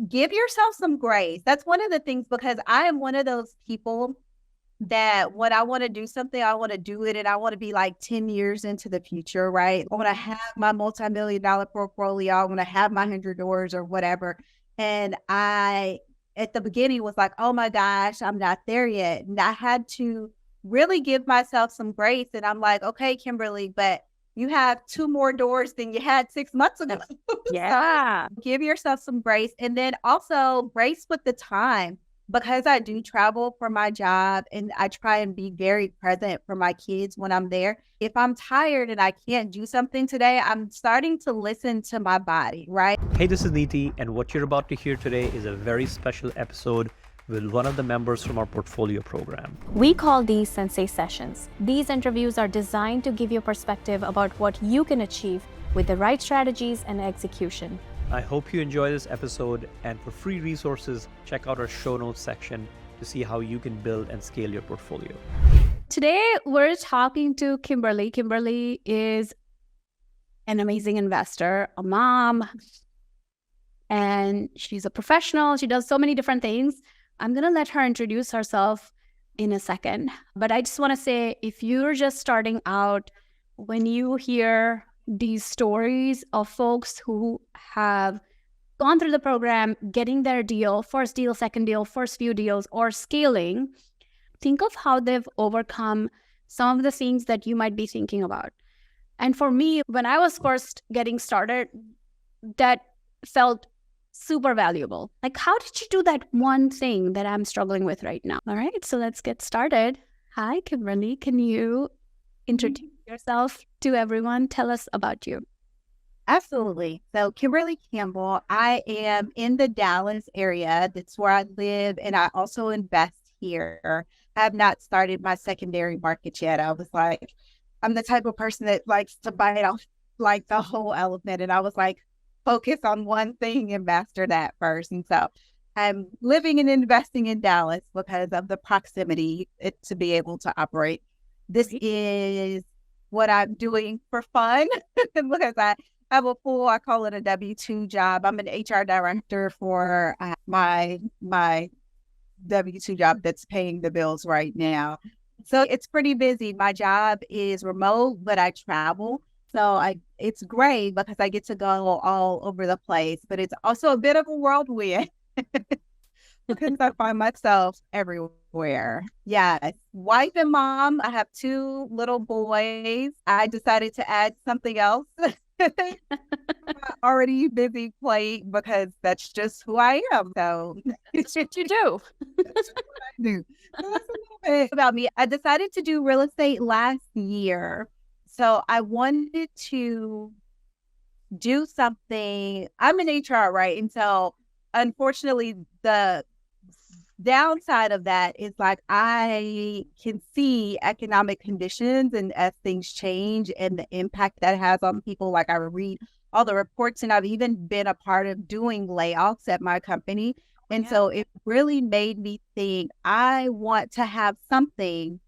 give yourself some grace. That's one of the things, because I am one of those people that when I want to do something, I want to do it and I want to be like 10 years into the future, right? I want to have my multi-million-dollar portfolio. I want to have my 100 doors or whatever. And I, at the beginning, was like, oh my gosh, I'm not there yet. And I had to really give myself some grace. And I'm like, okay, Kimberlee, but you have two more doors than you had 6 months ago. Yeah. So give yourself some grace. And then also grace with the time, because I do travel for my job and I try and be very present for my kids when I'm there. If I'm tired and I can't do something today, I'm starting to listen to my body, right? Hey, this is Niti, and what you're about to hear today is a very special episode with one of the members from our portfolio program. We call these Sensei Sessions. These interviews are designed to give you perspective about what you can achieve with the right strategies and execution. I hope you enjoy this episode, and for free resources, check out our show notes section to see how you can build and scale your portfolio. Today, we're talking to Kimberlee. Kimberlee is an amazing investor, a mom, and she's a professional. She does so many different things. I'm going to let her introduce herself in a second. But I just want to say, if you're just starting out, when you hear these stories of folks who have gone through the program, getting their deal, first deal, second deal, first few deals, or scaling, think of how they've overcome some of the things that you might be thinking about. And for me, when I was first getting started, that felt super valuable. Like, how did you do that one thing that I'm struggling with right now? All right, so let's get started. Hi, Kimberlee. Can you introduce yourself to everyone? Tell us about you. Absolutely. So Kimberlee Campbell, I am in the Dallas area. That's where I live. And I also invest here. I have not started my secondary market yet. I was like, I'm the type of person that likes to bite off like the whole elephant. And I was like, focus on one thing and master that first. And so I'm living and investing in Dallas because of the proximity to be able to operate. This is what I'm doing for fun because I have a full, I call it a W-2 job. I'm an HR director for my W-2 job that's paying the bills right now. So it's pretty busy. My job is remote, but I travel. So it's great because I get to go all over the place, but it's also a bit of a whirlwind because I find myself everywhere. Yeah, wife and mom. I have two little boys. I decided to add something else. Already busy plate because that's just who I am. So That's what you do. that's what I do. So that's a little bit about me. I decided to do real estate last year. So I wanted to do something. I'm in HR, right? And so unfortunately, the downside of that is like I can see economic conditions and as things change and the impact that has on people. Like I read all the reports and I've even been a part of doing layoffs at my company. And so it really made me think I want to have something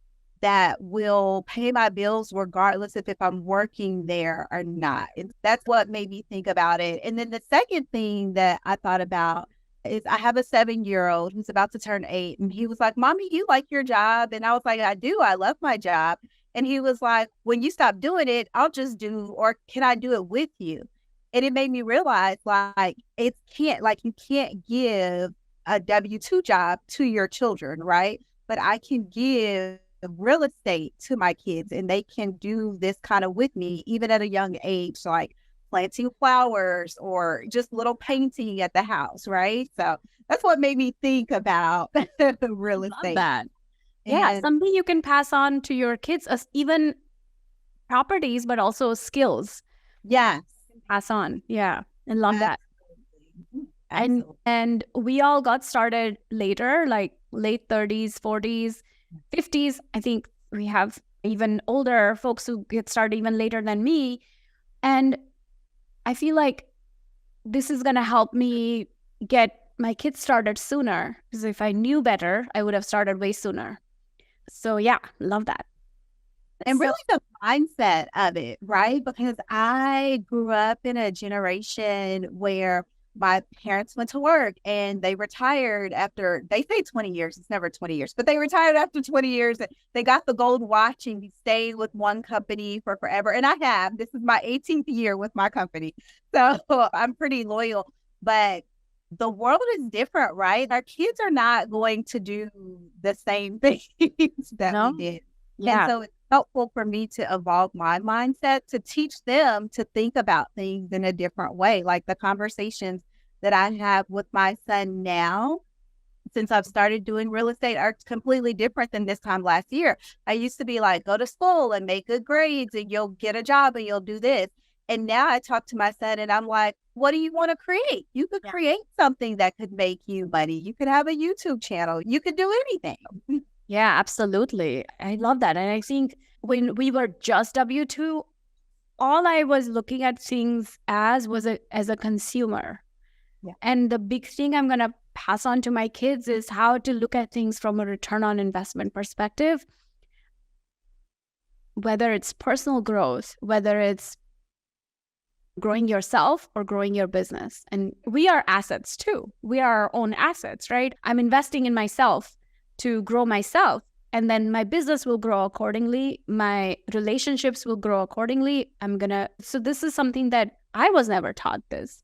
that will pay my bills regardless if I'm working there or not. And that's what made me think about it. And then the second thing that I thought about is I have a 7-year-old who's about to turn 8. And he was like, Mommy, you like your job? And I was like, I do. I love my job. And he was like, when you stop doing it, I'll just do, or can I do it with you? And it made me realize like you can't give a W-2 job to your children, right? But I can give real estate to my kids and they can do this kind of with me, even at a young age, like planting flowers or just little painting at the house, right? So that's what made me think about real estate. Love that. Yeah, something you can pass on to your kids, as even properties, but also skills. Yes. Pass on. Yeah. And love that. Absolutely. And we all got started later, like late 30s, 40s, 50s. I think we have even older folks who get started even later than me. And I feel like this is going to help me get my kids started sooner, because if I knew better, I would have started way sooner. So yeah, love that. And really the mindset of it, right? Because I grew up in a generation where my parents went to work and they retired after, they say 20 years. It's never 20 years, but they retired after 20 years. They got the gold watch and stayed with one company for forever. And I have, this is my 18th year with my company. So I'm pretty loyal, but the world is different, right? Our kids are not going to do the same things that we did. Yeah. And so it's helpful for me to evolve my mindset to teach them to think about things in a different way. Like the conversations that I have with my son now, since I've started doing real estate, are completely different than this time last year. I used to be like, go to school and make good grades and you'll get a job and you'll do this. And now I talk to my son and I'm like, what do you want to create? You could create something that could make you money. You could have a YouTube channel. You could do anything. Yeah, absolutely. I love that. And I think when we were just W-2, all I was looking at things as was as a consumer. Yeah. And the big thing I'm going to pass on to my kids is how to look at things from a return on investment perspective, whether it's personal growth, whether it's growing yourself or growing your business. And we are assets too. We are our own assets, right? I'm investing in myself to grow myself, and then my business will grow accordingly. My relationships will grow accordingly. So this is something that I was never taught this.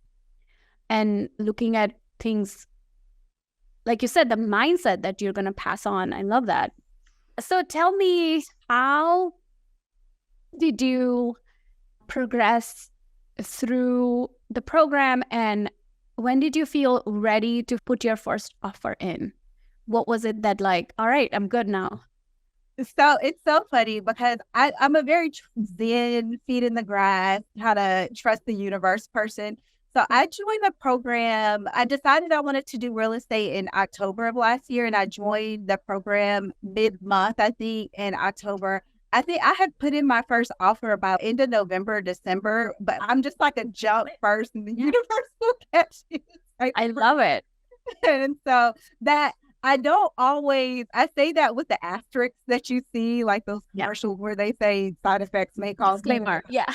And looking at things, like you said, the mindset that you're going to pass on. I love that. So tell me, how did you progress through the program, and when did you feel ready to put your first offer in? What was it that like, all right, I'm good now? So it's so funny because I'm a very zen, feet in the grass, kind of trust the universe person. So I joined the program. I decided I wanted to do real estate in October of last year, and I joined the program mid-month, I think, in October. I think I had put in my first offer about end of November, December, but I'm just like a jump first and the universe will catch you. I love it. And so that I don't always, I say that with the asterisks that you see, like those commercials where they say side effects may cause disclaimer. Yeah.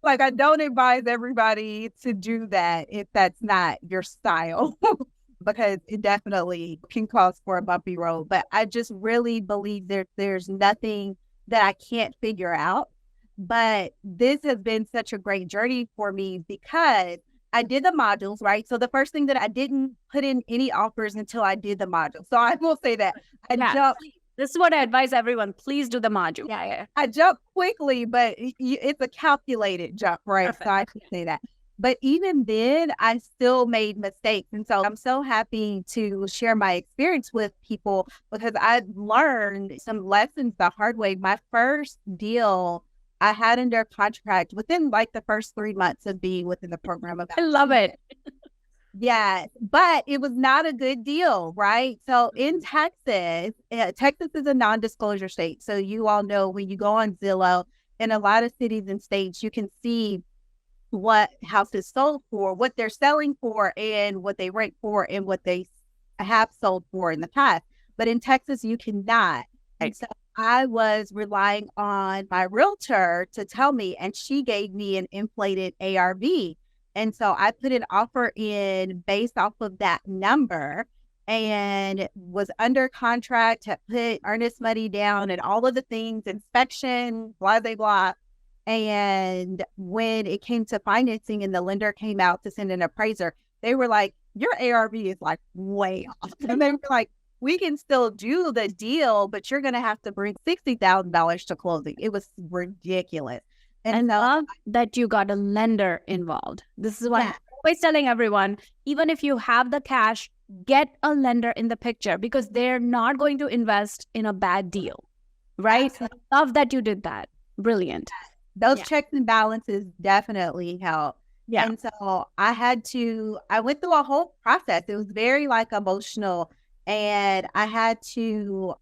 Like I don't advise everybody to do that if that's not your style. Because it definitely can cause for a bumpy road. But I just really believe there's nothing that I can't figure out. But this has been such a great journey for me because I did the modules, right? So the first thing that I didn't put in any offers until I did the modules. So I will say that this is what I advise everyone. Please do the module. Yeah. I jumped quickly, but it's a calculated jump, right? Perfect. So I can say that. But even then, I still made mistakes. And so I'm so happy to share my experience with people because I learned some lessons the hard way. My first deal I had under contract within like the first 3 months of being within the program. I love it. Yeah, but it was not a good deal, right? So in Texas, Texas is a non-disclosure state. So you all know when you go on Zillow, in a lot of cities and states, you can see what houses sold for, what they're selling for, and what they rent for, and what they have sold for in the past. But in Texas, you cannot. And so I was relying on my realtor to tell me, and she gave me an inflated ARV. And so I put an offer in based off of that number and was under contract, had put earnest money down and all of the things, inspection, blah, blah, blah. And when it came to financing and the lender came out to send an appraiser, they were like, your ARV is like way off. And they were like, we can still do the deal, but you're going to have to bring $60,000 to closing. It was ridiculous. And I love that you got a lender involved. This is what I'm always telling everyone. Even if you have the cash, get a lender in the picture because they're not going to invest in a bad deal, right? I love that you did that. Brilliant. Those checks and balances definitely help. Yeah. And so I went through a whole process. It was very like emotional, and I had to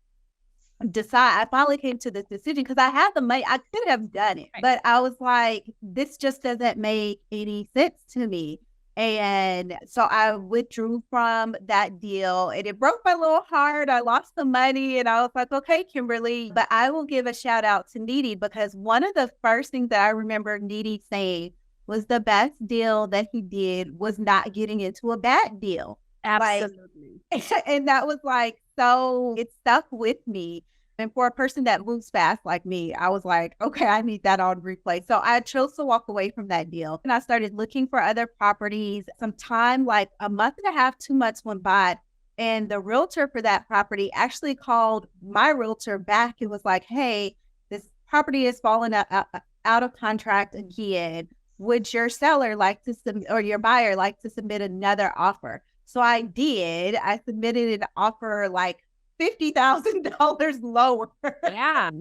decide. I finally came to this decision because I had the money. I could have done it, but I was like, this just doesn't make any sense to me. And so I withdrew from that deal, and it broke my little heart. I lost the money, and I was like, okay, Kimberlee, but I will give a shout out to Niti because one of the first things that I remember Niti saying was the best deal that he did was not getting into a bad deal. Absolutely. And that was like, so it stuck with me. And for a person that moves fast like me, I was like, okay, I need that on replay. So I chose to walk away from that deal. And I started looking for other properties. Some time, like a month and a half, 2 months went by. And the realtor for that property actually called my realtor back and was like, hey, this property is falling out of contract again. Would your seller like to submit, or your buyer like to submit another offer? So I did. I submitted an offer like $50,000 lower. Yeah.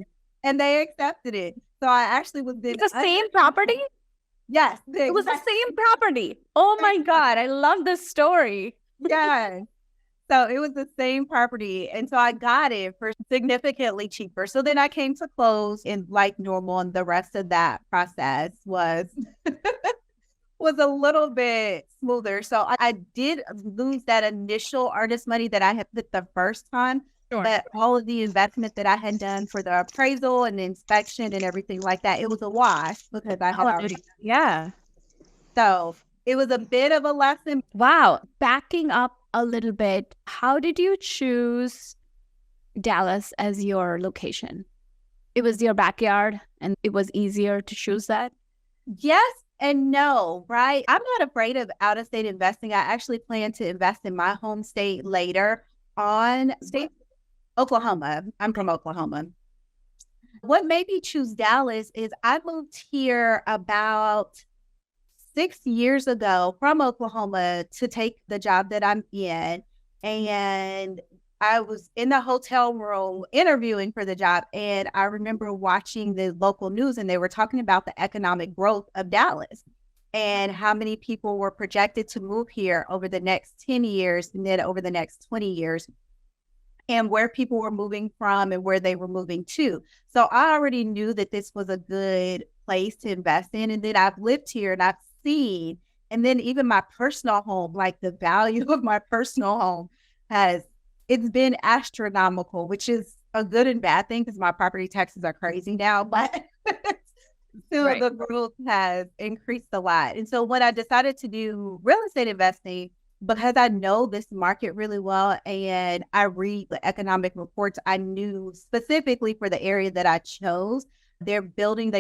And they accepted it. So I actually was then It's the same property? Yes. It was the same property. Oh my God. I love this story. Yes. So it was the same property. And so I got it for significantly cheaper. So then I came to close in like normal. And the rest of that process was was a little bit smoother. So I did lose that initial artist money that I had put the first time. Sure. But all of the investment that I had done for the appraisal and the inspection and everything like that, it was a wash because I had already. Yeah. So it was a bit of a lesson. Wow. Backing up a little bit, how did you choose Dallas as your location? It was your backyard and it was easier to choose that? Yes and no, right? I'm not afraid of out-of-state investing. I actually plan to invest in my home state later on. State Oklahoma. I'm from Oklahoma. What made me choose Dallas is I moved here about 6 years ago from Oklahoma to take the job that I'm in. And I was in the hotel room interviewing for the job. And I remember watching the local news and they were talking about the economic growth of Dallas and how many people were projected to move here over the next 10 years and then over the next 20 years and where people were moving from and where they were moving to. So I already knew that this was a good place to invest in. And then I've lived here and I've seen, and then even my personal home, like the value of my personal home it's been astronomical, which is a good and bad thing because my property taxes are crazy now, but still right. The growth has increased a lot. And so when I decided to do real estate investing, because I know this market really well and I read the economic reports, I knew specifically for the area that I chose, they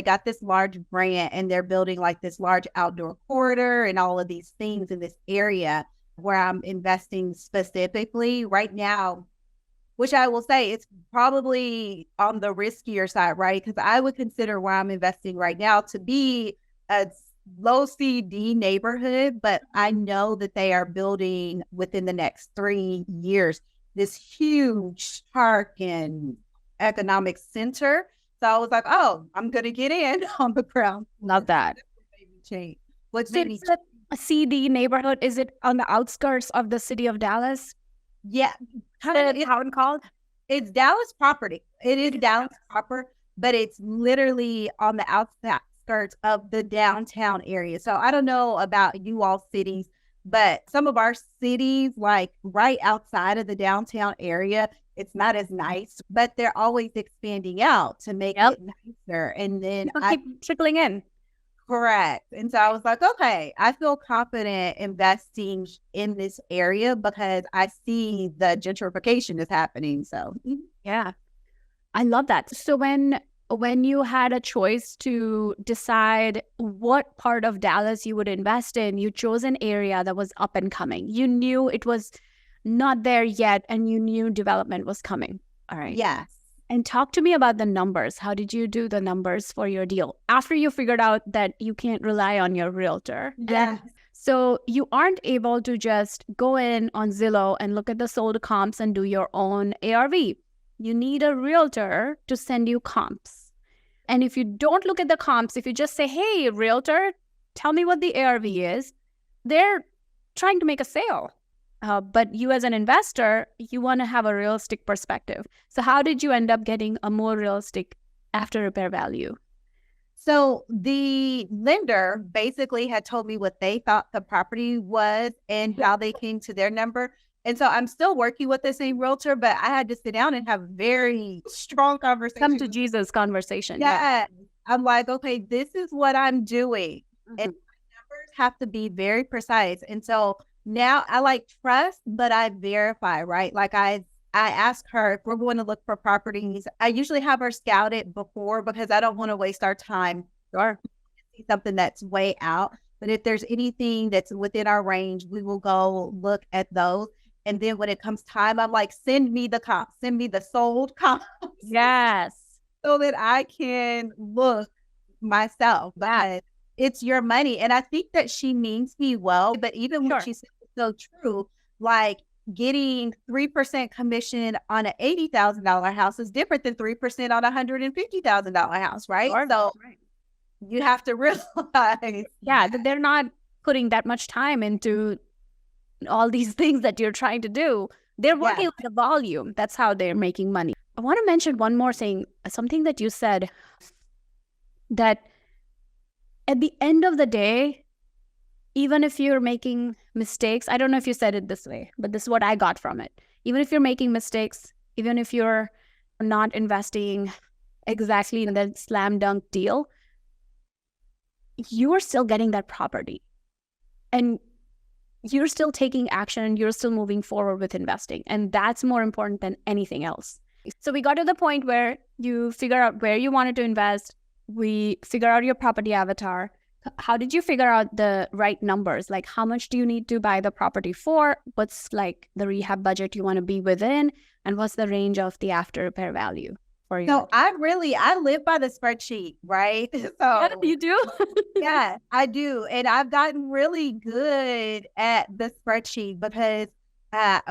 got this large brand and they're building like this large outdoor corridor and all of these things in this area where I'm investing specifically right now, which I will say it's probably on the riskier side, right? Because I would consider where I'm investing right now to be a low CD neighborhood, but I know that they are building within the next 3 years this huge park and economic center. So I was like, oh, I'm going to get in on the ground. Love that. What made me a CD neighborhood? Is it on the outskirts of the city of Dallas? Yeah. Town called? It's Dallas property. It is Dallas proper, but it's literally on the outskirts of the downtown area. So I don't know about you all cities, but some of our cities, like right outside of the downtown area, it's not as nice, but they're always expanding out to make it nicer. And then I keep trickling in. Correct. And so I was like, okay, I feel confident investing in this area because I see the gentrification is happening. So yeah, I love that. So when you had a choice to decide what part of Dallas you would invest in, you chose an area that was up and coming. You knew it was not there yet and you knew development was coming. All right. Yes. And talk to me about the numbers. How did you do the numbers for your deal after you figured out that you can't rely on your realtor? Yeah. So you aren't able to just go in on Zillow and look at the sold comps and do your own ARV. You need a realtor to send you comps. And if you don't look at the comps, if you just say, hey, realtor, tell me what the ARV is, they're trying to make a sale. But you as an investor, you want to have a realistic perspective. So how did you end up getting a more realistic after repair value? So the lender basically had told me what they thought the property was and how they came to their number. And so I'm still working with the same realtor, but I had to sit down and have very strong conversations. Come to Jesus conversation. Yeah. I'm like, okay, this is what I'm doing. Mm-hmm. And have to be very precise. And so now I like trust, but I verify, right? Like I ask her if we're going to look for properties. I usually have her scout it before because I don't want to waste our time. Sure. See something that's way out. But if there's anything that's within our range, we will go look at those. And then when it comes time, I'm like, send me the comps, send me the sold comps. Yes. So that I can look myself. But it's your money. And I think that she means me well. But even when she said it's so true, like getting 3% commission on an $80,000 house is different than 3% on a $150,000 house, right? Sure. So you have to realize that they're not putting that much time into all these things that you're trying to do. They're working with the volume. That's how they're making money. I want to mention one more thing, something that you said, that at the end of the day, even if you're making mistakes, I don't know if you said it this way, but this is what I got from it. Even if you're making mistakes, even if you're not investing exactly in that slam dunk deal, you're still getting that property. And you're still taking action and you're still moving forward with investing. And that's more important than anything else. So we got to the point where you figure out where you wanted to invest. We figure out your property avatar. How did you figure out the right numbers? Like, how much do you need to buy the property for? What's like the rehab budget you want to be within? And what's the range of the after repair value for you? So I live by the spreadsheet, right? So you do? Yeah, I do. And I've gotten really good at the spreadsheet because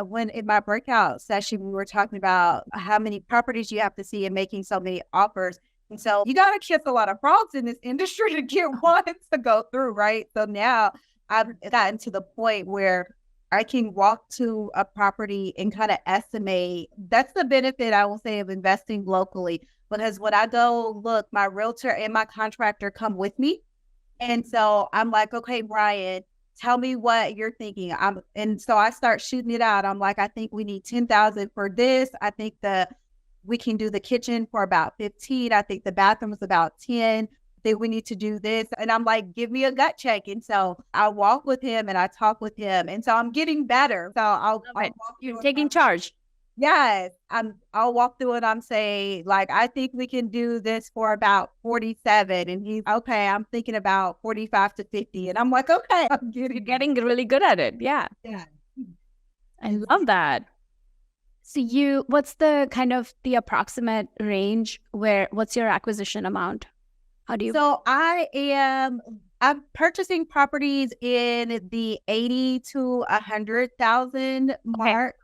when in my breakout session, we were talking about how many properties you have to see and making so many offers. And so you got to kiss a lot of frogs in this industry to get one to go through, right? So now I've gotten to the point where I can walk to a property and kind of estimate. That's the benefit, I will say, of investing locally. Because when I go look, my realtor and my contractor come with me. And so I'm like, okay, Brian, tell me what you're thinking. And so I start shooting it out. I'm like, I think we need 10,000 for this. I think we can do the kitchen for about 15. I think the bathroom is about 10. I think we need to do this. And I'm like, give me a gut check. And so I walk with him and I talk with him. And so I'm getting better. So I'll walk You're taking charge. Yes. I'll walk through it. I'm saying, like, I think we can do this for about 47. And he's okay. I'm thinking about 45 to 50. And I'm like, okay, You're getting really good at it. Yeah. Yeah. I love that. So what's the kind of the approximate range what's your acquisition amount? How do you? So I'm purchasing properties in the 80 to 100,000 mark.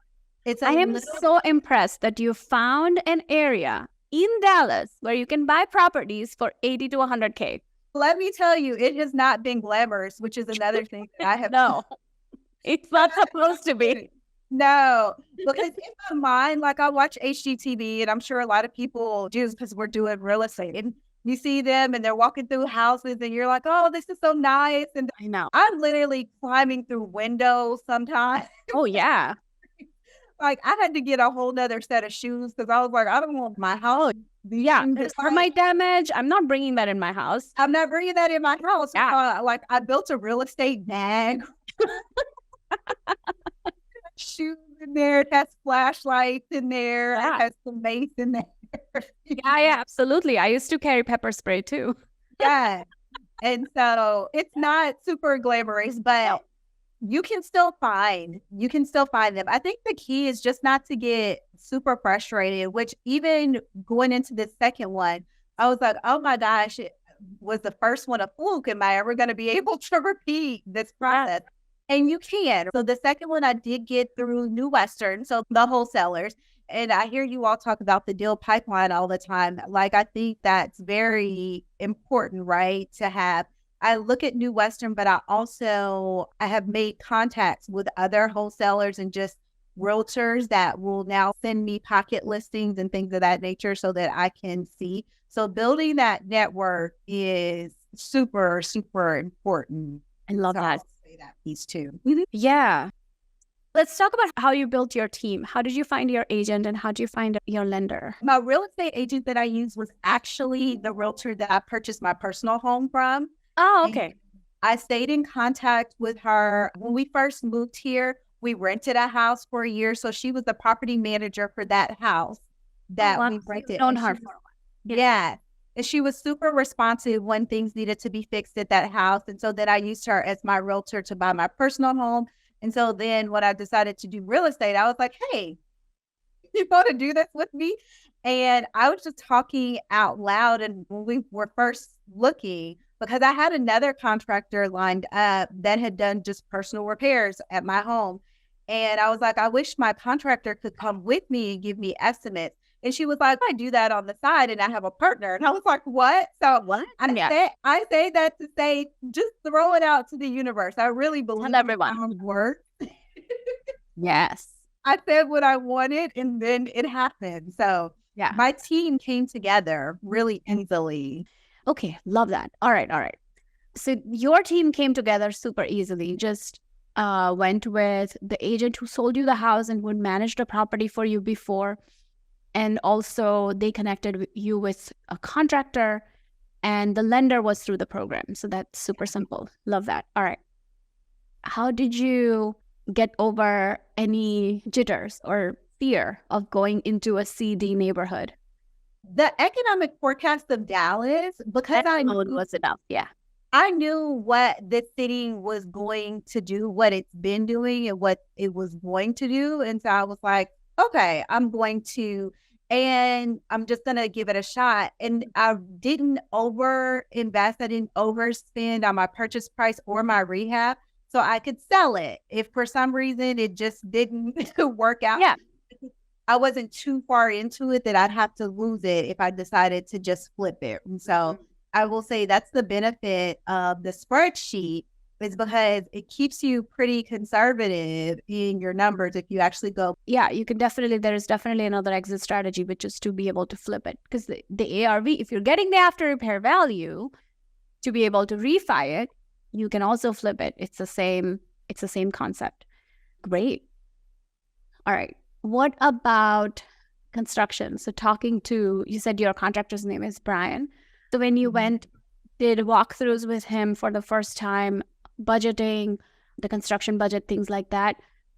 I am so impressed that you found an area in Dallas where you can buy properties for 80 to 100K. Let me tell you, it has not been glamorous, which is another thing that I have. No, it's not supposed to be. No, because in my mind, like I watch HGTV and I'm sure a lot of people do because we're doing real estate and you see them and they're walking through houses and you're like, oh, this is so nice. And I know. I'm literally climbing through windows sometimes. Oh, yeah. Like I had to get a whole nother set of shoes because I was like, I don't want my house. Yeah, termite damage. I'm not bringing that in my house. I'm not bringing that in my house. Yeah. Like I built a real estate bag. Shoes in there, it has flashlights in there, it has some mace in there. Yeah, absolutely. I used to carry pepper spray too. Yeah. And so it's not super glamorous, but you can still find them. I think the key is just not to get super frustrated, which even going into the second one, I was like, oh my gosh, was the first one a fluke? Am I ever going to be able to repeat this process? And you can. So the second one I did get through New Western, so the wholesalers. And I hear you all talk about the deal pipeline all the time. Like, I think that's very important, right? To have. I look at New Western, but I have made contacts with other wholesalers and just realtors that will now send me pocket listings and things of that nature so that I can see. So building that network is super, super important. I love that. That piece too. Yeah. Let's talk about how you built your team. How did you find your agent and how did you find your lender? My real estate agent that I used was actually the realtor that I purchased my personal home from. Oh, okay. I stayed in contact with her. When we first moved here, we rented a house for a year. So she was the property manager for that house that we rented. Known her for a while. Yeah. And she was super responsive when things needed to be fixed at that house. And so then I used her as my realtor to buy my personal home. And so then when I decided to do real estate, I was like, hey, you want to do this with me? And I was just talking out loud. And when we were first looking, because I had another contractor lined up that had done just personal repairs at my home. And I was like, I wish my contractor could come with me and give me estimates. And she was like, I do that on the side and I have a partner. And I was like, what? So What? I say that to say, just throw it out to the universe. I really believe Tell everyone. it works. Yes. I said what I wanted and then it happened. So Yeah. my team came together really easily. Okay. Love that. All right. So your team came together super easily. You just went with the agent who sold you the house and would manage the property for you before. And also they connected you with a contractor and the lender was through the program. So that's super simple. Love that. All right. How did you get over any jitters or fear of going into a CD neighborhood? The economic forecast of Dallas, because That alone was enough. Yeah. I knew what this city was going to do, what it's been doing and what it was going to do. And so I was like, okay, I'm just going to give it a shot. And I didn't overinvest. I didn't overspend on my purchase price or my rehab. So I could sell it if for some reason it just didn't work out. Yeah. I wasn't too far into it that I'd have to lose it if I decided to just flip it. And so I will say that's the benefit of the spreadsheet, is because it keeps you pretty conservative in your numbers if you actually go. Yeah, there is definitely another exit strategy, which is to be able to flip it. Because the ARV, if you're getting the after repair value to be able to refi it, you can also flip it. It's the same concept. Great. All right. What about construction? So you said your contractor's name is Brian. So when you did walkthroughs with him for the first time, budgeting, the construction budget, things like that,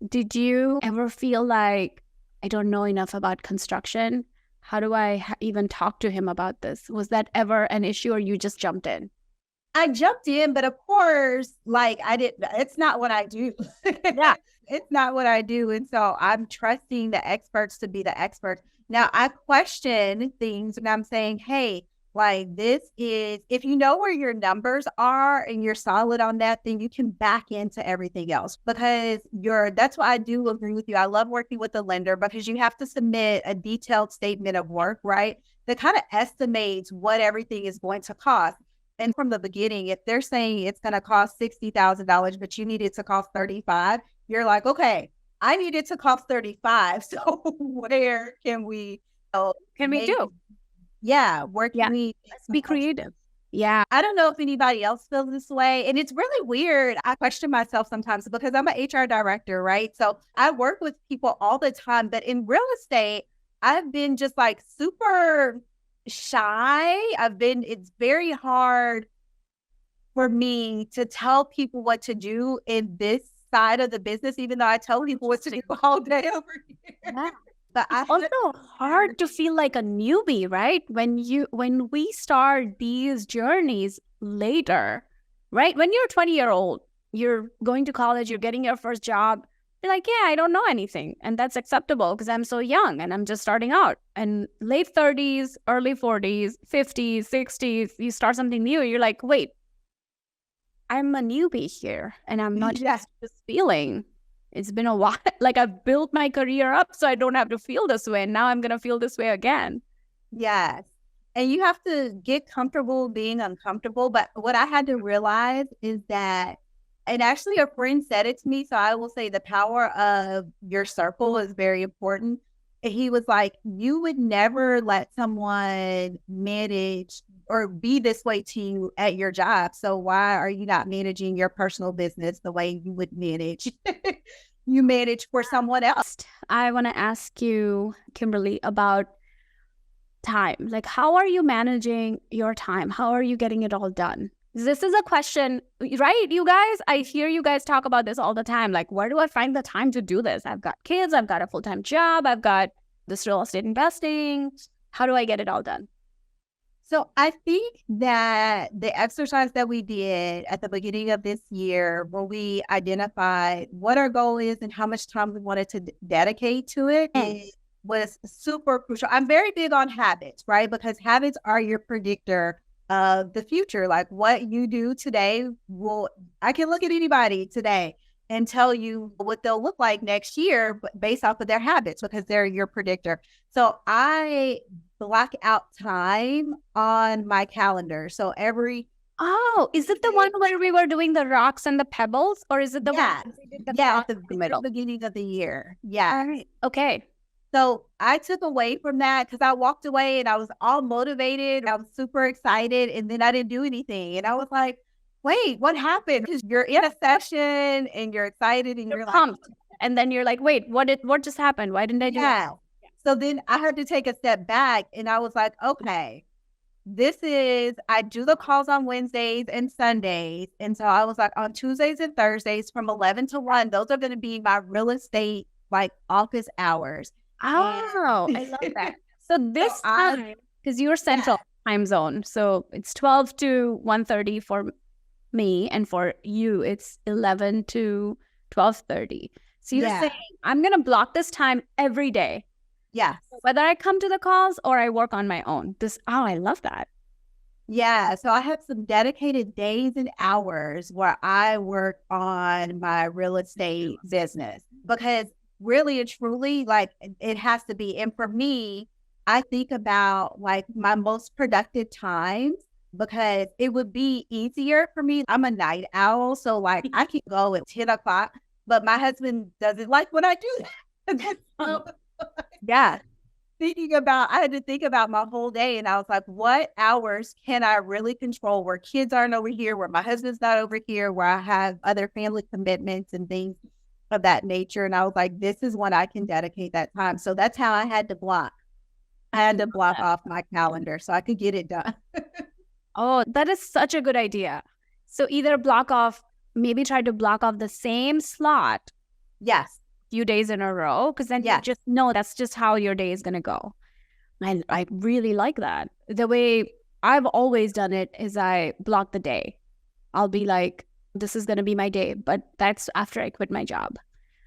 did you ever feel like, I don't know enough about construction? How do I even talk to him about this? Was that ever an issue or you just jumped in? I jumped in, but of course, it's not what I do. Yeah. It's not what I do. And so I'm trusting the experts to be the experts. Now I question things and I'm saying, hey, if you know where your numbers are and you're solid on that, then you can back into everything else, because that's why I do agree with you. I love working with the lender because you have to submit a detailed statement of work, right? That kind of estimates what everything is going to cost. And from the beginning, if they're saying it's going to cost $60,000, but you need it to cost 35, you're like, okay, I need it to cost 35. So where can we do? Yeah. Where can we? Let's be creative. Yeah. I don't know if anybody else feels this way. And it's really weird. I question myself sometimes because I'm an HR director, right? So I work with people all the time. But in real estate, I've been just like super shy. It's very hard for me to tell people what to do in this side of the business, even though I tell people what to do all day over here. Yeah. But it's also hard to feel like a newbie, right? When we start these journeys later, right? When you're 20-year-old, you're going to college, you're getting your first job. You're like, yeah, I don't know anything. And that's acceptable because I'm so young and I'm just starting out. And late 30s, early 40s, 50s, 60s, you start something new. You're like, wait, I'm a newbie here. And I'm not just feeling. It's been a while. Like I've built my career up so I don't have to feel this way. And now I'm going to feel this way again. Yes. And you have to get comfortable being uncomfortable. But what I had to realize is that, and actually a friend said it to me, so I will say the power of your circle is very important. And he was like, you would never let someone manage or be this way to you at your job. So why are you not managing your personal business the way you would manage? You manage for someone else. I want to ask you, Kimberlee, about time. Like, how are you managing your time? How are you getting it all done? This is a question, right? You guys, I hear you guys talk about this all the time. Like, where do I find the time to do this? I've got kids, I've got a full-time job, I've got this real estate investing. How do I get it all done? So I think that the exercise that we did at the beginning of this year, where we identified what our goal is and how much time we wanted to dedicate to it, it was super crucial. I'm very big on habits, right? Because habits are your predictor of the future. Like what you do today I can look at anybody today and tell you what they'll look like next year based off of their habits, because they're your predictor. So I block out time on my calendar. So Oh, is it the one where we were doing the rocks and the pebbles? Or is it the one at the middle? beginning of the year? Yeah. All right. Okay. So I took away from that because I walked away and I was all motivated. I was super excited. And then I didn't do anything. And I was like, wait, what happened? Because you're in a session and you're excited and you're pumped. And then you're like, wait, what just happened? Why didn't I do that? So then I had to take a step back and I was like, okay, I do the calls on Wednesdays and Sundays. And so I was like, on Tuesdays and Thursdays from 11 to 1, those are going to be my real estate, like office hours. Oh, I love that. So this time, because you're central time zone, so it's 12 to 1:30 for me, and for you, it's 11 to 12:30. So you're saying, I'm going to block this time every day. Yeah. Whether I come to the calls or I work on my own. I love that. Yeah. So I have some dedicated days and hours where I work on my real estate business, because really and truly, like it has to be. And for me, I think about like my most productive times, because it would be easier for me. I'm a night owl. So like I can go at 10 o'clock, but my husband doesn't like when I do that. Yeah. I had to think about my whole day, and I was like, what hours can I really control where kids aren't over here, where my husband's not over here, where I have other family commitments and things of that nature. And I was like, this is when I can dedicate that time. So that's how I had to block. I had to block off my calendar so I could get it done. Oh, that is such a good idea. So either maybe try to block off the same slot. Yes. Few days in a row, because then you just know that's just how your day is going to go. And I really like that. The way I've always done it is I block the day. I'll be like, this is going to be my day, but that's after I quit my job.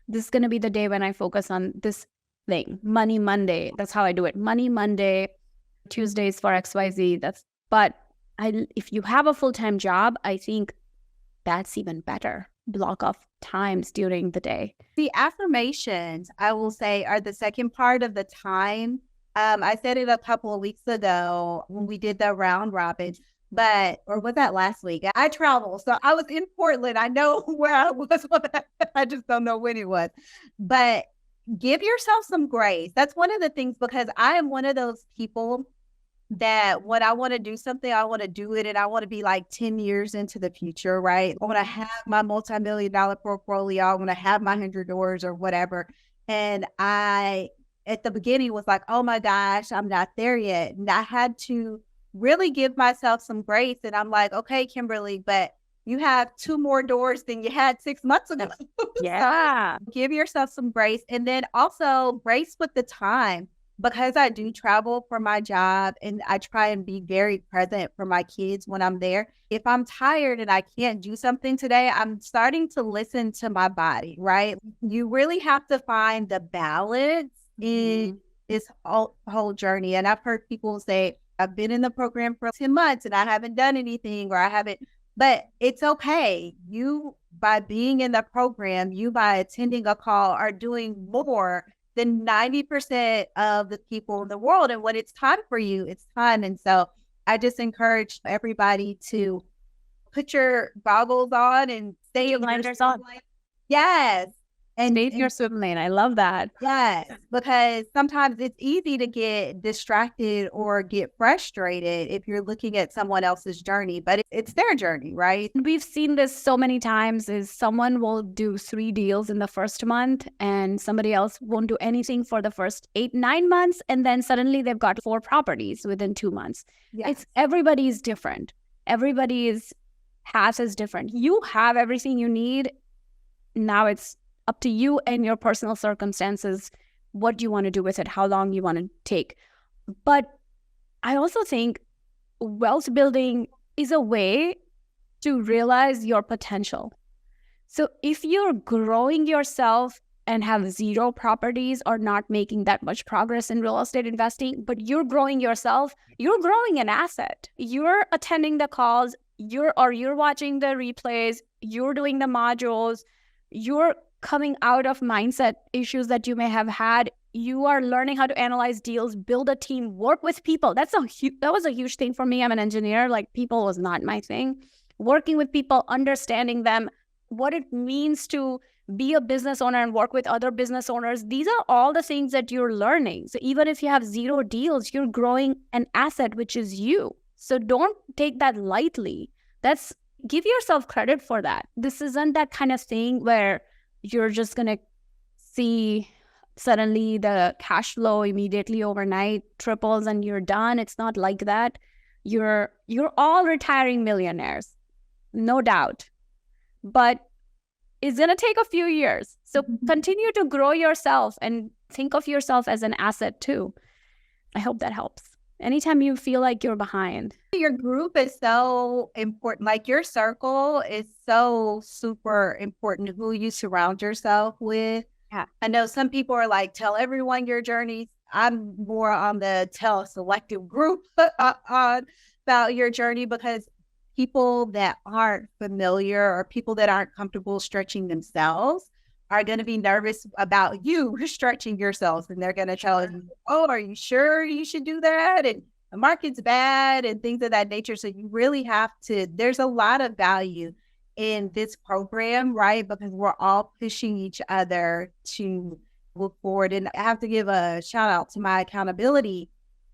This is going to be the day when I focus on this thing. Money Monday. That's how I do it. Money Monday, Tuesdays for XYZ. If you have a full-time job, I think that's even better. Block off times during the day. The affirmations, I will say, are the second part of the time. I said it a couple of weeks ago when we did the round robin, or was that last week? I travel. So I was in Portland. I know where I was. I just don't know when it was. But give yourself some grace. That's one of the things, because I am one of those people that when I want to do something, I want to do it, and I want to be like 10 years into the future, right? I want to have my multi-million-dollar portfolio. I want to have my 100 doors or whatever. And I, at the beginning, was like, oh my gosh, I'm not there yet. And I had to really give myself some grace. And I'm like, okay, Kimberlee, but you have 2 more doors than you had 6 months ago. Yeah. So give yourself some grace. And then also grace with the time. Because I do travel for my job and I try and be very present for my kids when I'm there. If I'm tired and I can't do something today, I'm starting to listen to my body, right? You really have to find the balance in this whole journey. And I've heard people say, I've been in the program for 10 months and I haven't done anything, or I haven't, but it's okay. You, by being in the program, by attending a call, are doing more than 90% of the people in the world. And when it's time for you, it's time. And so I just encourage everybody to put your goggles on and stay in blinders on. Yes. And stay in your swim lane. I love that. Yes. Because sometimes it's easy to get distracted or get frustrated if you're looking at someone else's journey, but it's their journey, right? We've seen this so many times, is someone will do 3 deals in the first month and somebody else won't do anything for the first 8-9 months. And then suddenly they've got 4 properties within 2 months. Yes. Everybody is different. Everybody is path is different. You have everything you need. Now it's up to you and your personal circumstances, what you want to do with it, how long you want to take. But I also think wealth building is a way to realize your potential. So if you're growing yourself and have zero properties or not making that much progress in real estate investing, but you're growing yourself, you're growing an asset. You're attending the calls, you're watching the replays, you're doing the modules, you're coming out of mindset issues that you may have had. You are learning how to analyze deals, build a team, work with people. That was a huge thing for me. I'm an engineer. Like, people was not my thing. Working with people, understanding them, what it means to be a business owner and work with other business owners. These are all the things that you're learning. So even if you have zero deals, you're growing an asset, which is you. So don't take that lightly. Give yourself credit for that. This isn't that kind of thing where you're just going to see suddenly the cash flow immediately overnight triples and you're done. It's not like that. You're all retiring millionaires, no doubt. But it's going to take a few years. So continue to grow yourself and think of yourself as an asset too. I hope that helps. Anytime you feel like you're behind. Your group is so important. Like, your circle is so super important, who you surround yourself with. Yeah. I know some people are like, tell everyone your journeys. I'm more on the tell a selective group about your journey, because people that aren't familiar or people that aren't comfortable stretching themselves are going to be nervous about you stretching yourselves. And they're going to tell you, oh, are you sure you should do that? And the market's bad and things of that nature. So you really have to, there's a lot of value in this program, right? Because we're all pushing each other to look forward. And I have to give a shout out to my accountability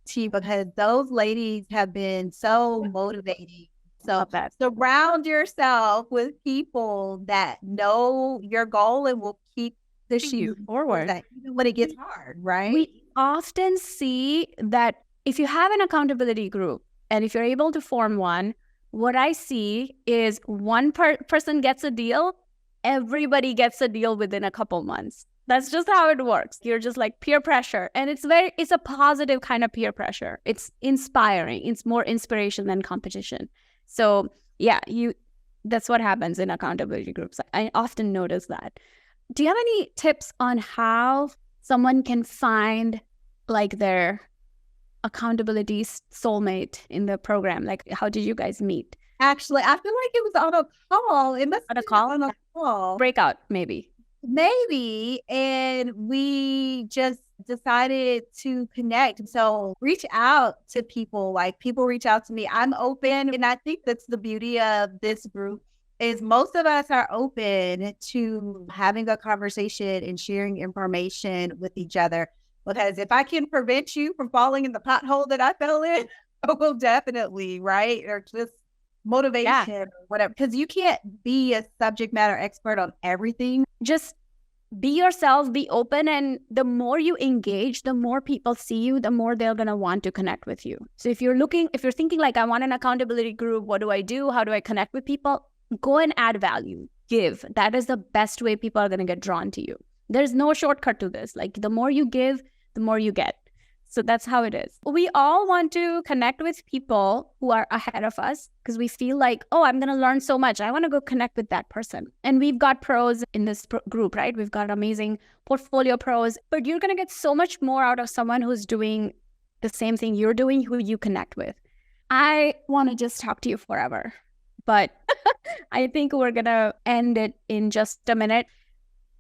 team, because those ladies have been so motivating. So surround yourself with people that know your goal and will keep pushing you forward, even when it gets hard, right? We often see that if you have an accountability group and if you're able to form one, what I see is one person gets a deal, everybody gets a deal within a couple months. That's just how it works. You're just like peer pressure. And it's a positive kind of peer pressure. It's inspiring. It's more inspiration than competition. So yeah, that's what happens in accountability groups. I often notice that. Do you have any tips on how someone can find like their accountability soulmate in the program? Like, how did you guys meet? Actually, I feel like it was on a call. It must on a call? On a call. Breakout, maybe. And we just decided to connect. So reach out to people. Like, people reach out to me. I'm open. And I think that's the beauty of this group, is most of us are open to having a conversation and sharing information with each other. Because if I can prevent you from falling in the pothole that I fell in, I will definitely, right? Or just motivation or whatever. Because you can't be a subject matter expert on everything. Just be yourself, be open, and the more you engage, the more people see you, the more they're going to want to connect with you. So if you're thinking like, I want an accountability group, what do I do? How do I connect with people? Go and add value, give. That is the best way people are going to get drawn to you. There's no shortcut to this. Like, the more you give, the more you get. So that's how it is. We all want to connect with people who are ahead of us because we feel like, oh, I'm going to learn so much. I want to go connect with that person. And we've got pros in this group, right? We've got amazing portfolio pros, but you're going to get so much more out of someone who's doing the same thing you're doing, who you connect with. I want to just talk to you forever, but I think we're going to end it in just a minute.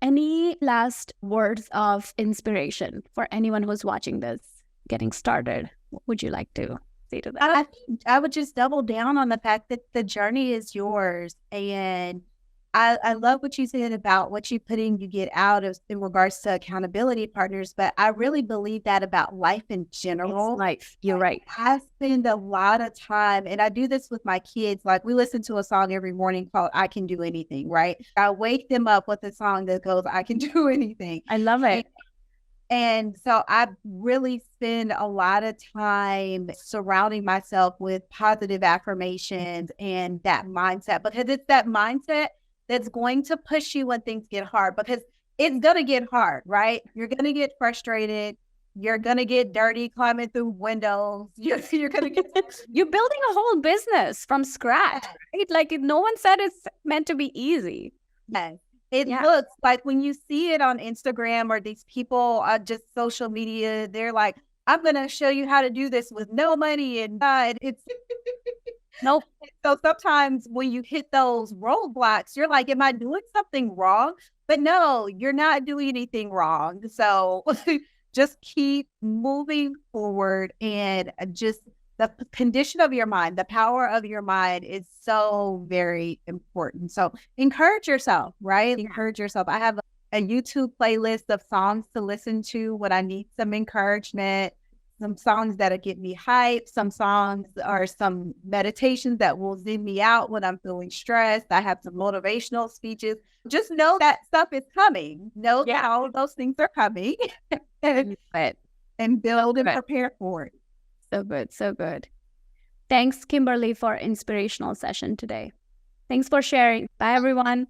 Any last words of inspiration for anyone who's watching this, getting started? What would you like to say to them? I think I would just double down on the fact that the journey is yours. And I love what you said about what you put in, you get out of in regards to accountability partners. But I really believe that about life in general. It's life. You're right. I spend a lot of time, and I do this with my kids. Like, we listen to a song every morning called I Can Do Anything, right? I wake them up with a song that goes, I can do anything. I love it. And so I really spend a lot of time surrounding myself with positive affirmations and that mindset, because it's that mindset that's going to push you when things get hard, because it's going to get hard, right? You're going to get frustrated. You're going to get dirty climbing through windows. You're going to get. You're building a whole business from scratch, right? Like no one said it's meant to be easy. Yes. It looks like when you see it on Instagram or these people on just social media, they're like, I'm going to show you how to do this with no money. And it's nope. So sometimes when you hit those roadblocks, you're like, am I doing something wrong? But no, you're not doing anything wrong. So just keep moving forward, and just the condition of your mind, the power of your mind is so very important. So encourage yourself, right? Encourage yourself. I have a YouTube playlist of songs to listen to when I need some encouragement, some songs that'll get me hyped, some songs or some meditations that will zen me out when I'm feeling stressed. I have some motivational speeches. Just know that stuff is coming. Know that all of those things are coming and build and prepare for it. So good. So good. Thanks, Kimberlee, for inspirational session today. Thanks for sharing. Bye, everyone.